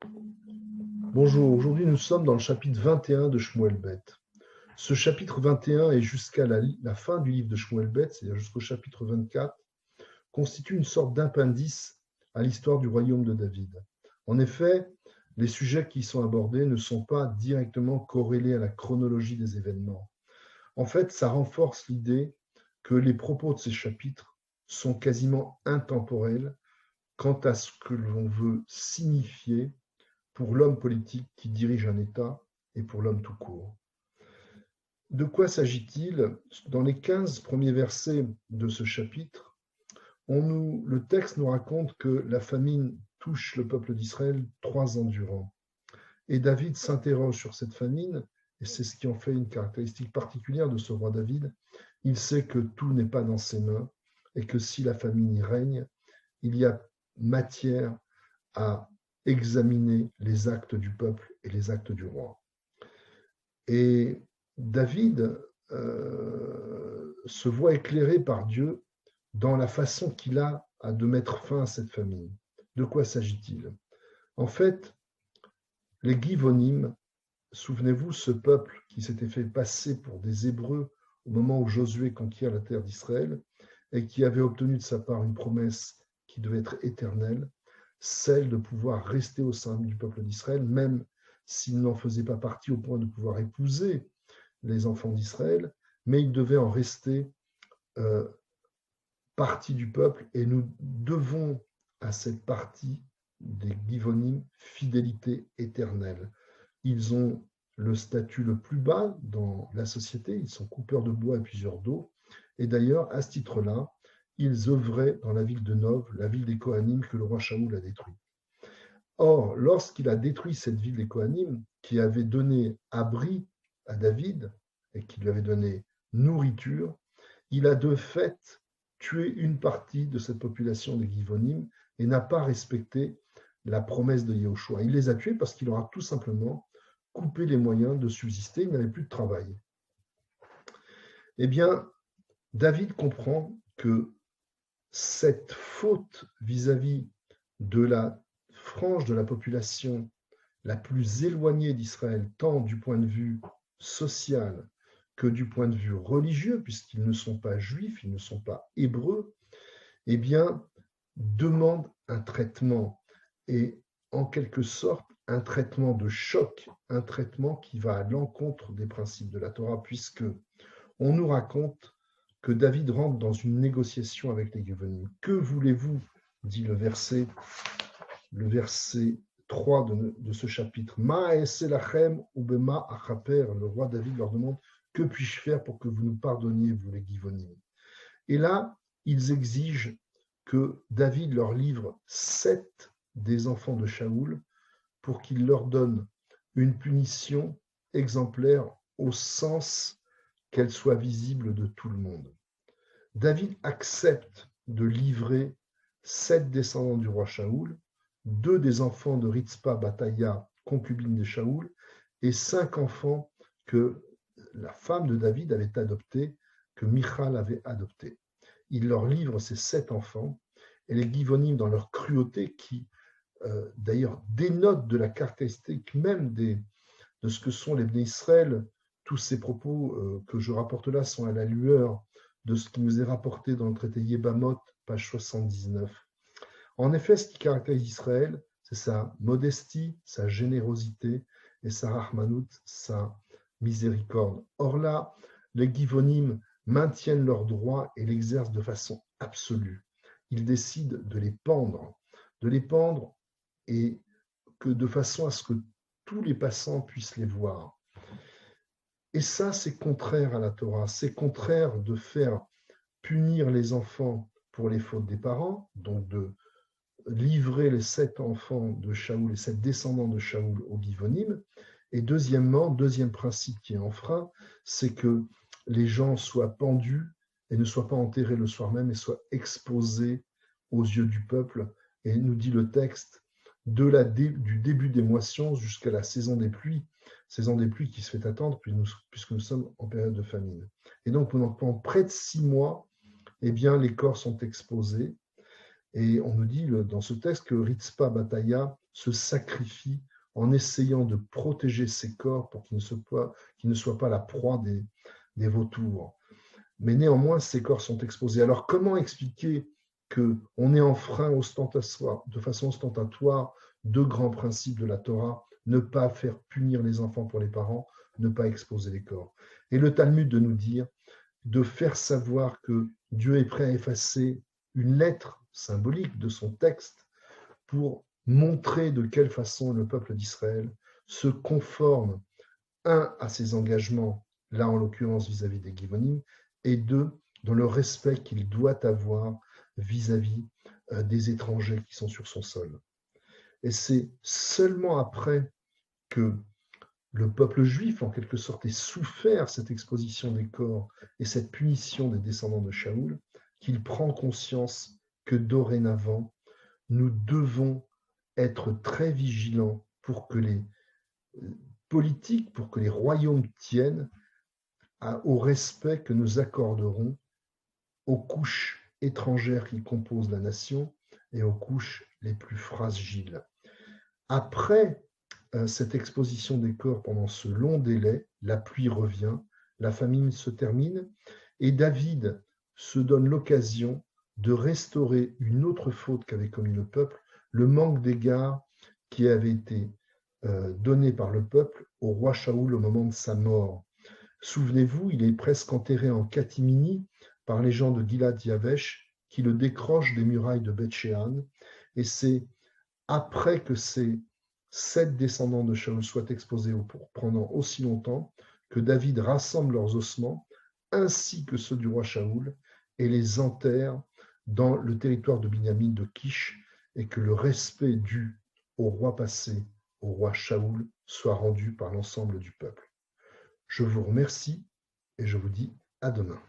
Bonjour, aujourd'hui nous sommes dans le chapitre 21 de Shmuel Bet. Ce chapitre 21 et jusqu'à la fin du livre de Shmuel Bet, c'est-à-dire jusqu'au chapitre 24, constitue une sorte d'appendice à l'histoire du royaume de David. En effet, les sujets qui y sont abordés ne sont pas directement corrélés à la chronologie des événements. En fait, ça renforce l'idée que les propos de ces chapitres sont quasiment intemporels quant à ce que l'on veut signifier pour l'homme politique qui dirige un État et pour l'homme tout court. De quoi s'agit-il? Dans les 15 premiers versets de ce chapitre, le texte nous raconte que la famine touche le peuple d'Israël 3 ans durant. Et David s'interroge sur cette famine, et c'est ce qui en fait une caractéristique particulière de ce roi David. Il sait que tout n'est pas dans ses mains, et que si la famine y règne, il y a matière à examiner les actes du peuple et les actes du roi. Et David se voit éclairé par Dieu dans la façon qu'il a de mettre fin à cette famine. De quoi s'agit-il? En fait, les Givonim, souvenez-vous, ce peuple qui s'était fait passer pour des Hébreux au moment où Josué conquiert la terre d'Israël et qui avait obtenu de sa part une promesse qui devait être éternelle, celle de pouvoir rester au sein du peuple d'Israël, même s'il n'en faisait pas partie au point de pouvoir épouser les enfants d'Israël, mais il devait en rester partie du peuple, et nous devons à cette partie des Givonim fidélité éternelle. Ils ont le statut le plus bas dans la société, ils sont coupeurs de bois et puiseurs d'eau, et d'ailleurs, à ce titre-là, ils œuvraient dans la ville de Nov, la ville des Kohanim que le roi Shaoul a détruite. Or, lorsqu'il a détruit cette ville des Kohanim, qui avait donné abri à David et qui lui avait donné nourriture, il a de fait tué une partie de cette population des Givonim et n'a pas respecté la promesse de Yahushua. Il les a tués parce qu'il leur a tout simplement coupé les moyens de subsister, il n'avait plus de travail. Eh bien, David comprend que cette faute vis-à-vis de la frange de la population la plus éloignée d'Israël, tant du point de vue social que du point de vue religieux, puisqu'ils ne sont pas juifs, ils ne sont pas hébreux, eh bien, demande un traitement, et en quelque sorte un traitement de choc, un traitement qui va à l'encontre des principes de la Torah, puisque on nous raconte que David rentre dans une négociation avec les Givonim. Que voulez-vous, dit le verset 3 de ce chapitre. Lachem ubema achaper. Le roi David leur demande: que puis-je faire pour que vous nous pardonniez, vous les Givonim? Et là, ils exigent que David leur livre 7 des enfants de Shaoul pour qu'il leur donne une punition exemplaire au sens qu'elle soit visible de tout le monde. David accepte de livrer 7 descendants du roi Shaoul, 2 des enfants de Ritzpa Bataïa, concubine de Shaoul, et 5 enfants que la femme de David avait adoptés, que Michal avait adoptés. Il leur livre ces 7 enfants, et les Givonim, dans leur cruauté, qui d'ailleurs dénote de la caractéristique même de ce que sont les Bnei Israël. Tous ces propos que je rapporte là sont à la lueur de ce qui nous est rapporté dans le traité Yébamot, page 79. En effet, ce qui caractérise Israël, c'est sa modestie, sa générosité et sa rahmanout, sa miséricorde. Or là, les Givonim maintiennent leurs droits et l'exercent de façon absolue. Ils décident de les pendre et que de façon à ce que tous les passants puissent les voir. Et ça, c'est contraire à la Torah. C'est contraire de faire punir les enfants pour les fautes des parents, donc de livrer les 7 enfants de Shaoul, les 7 descendants de Shaoul aux Givonim. Et deuxièmement, deuxième principe qui est enfreint, c'est que les gens soient pendus et ne soient pas enterrés le soir même et soient exposés aux yeux du peuple. Et nous dit le texte, du début des moissons jusqu'à la saison des pluies qui se fait attendre puisque nous sommes en période de famine. Et donc pendant près de 6 mois, eh bien, les corps sont exposés. Et on nous dit dans ce texte que Ritzpa Bataya se sacrifie en essayant de protéger ses corps pour qu'ils ne soient pas la proie des vautours. Mais néanmoins, ces corps sont exposés. Alors, comment expliquer qu'on est enfreint de façon ostentatoire deux grands principes de la Torah, ne pas faire punir les enfants pour les parents, ne pas exposer les corps. Et le Talmud de nous dire, de faire savoir que Dieu est prêt à effacer une lettre symbolique de son texte pour montrer de quelle façon le peuple d'Israël se conforme, un, à ses engagements, là en l'occurrence vis-à-vis des Givonim, et deux, dans le respect qu'il doit avoir vis-à-vis des étrangers qui sont sur son sol. Et c'est seulement après que le peuple juif, en quelque sorte, ait souffert cette exposition des corps et cette punition des descendants de Shaoul, qu'il prend conscience que dorénavant, nous devons être très vigilants pour que les politiques, pour que les royaumes tiennent au respect que nous accorderons aux couches étrangères qui composent la nation et aux couches les plus fragiles. Après cette exposition des corps pendant ce long délai, la pluie revient, la famine se termine et David se donne l'occasion de restaurer une autre faute qu'avait commis le peuple, le manque d'égard qui avait été donné par le peuple au roi Shaoul au moment de sa mort. Souvenez-vous, il est presque enterré en catimini par les gens de Gilad Yavesh qui le décrochent des murailles de Beth-Shean. Et c'est après que ces 7 descendants de Shaoul soient exposés pendant aussi longtemps que David rassemble leurs ossements ainsi que ceux du roi Shaoul et les enterre dans le territoire de Binyamin de Kish et que le respect dû au roi passé, au roi Shaoul, soit rendu par l'ensemble du peuple. Je vous remercie et je vous dis à demain.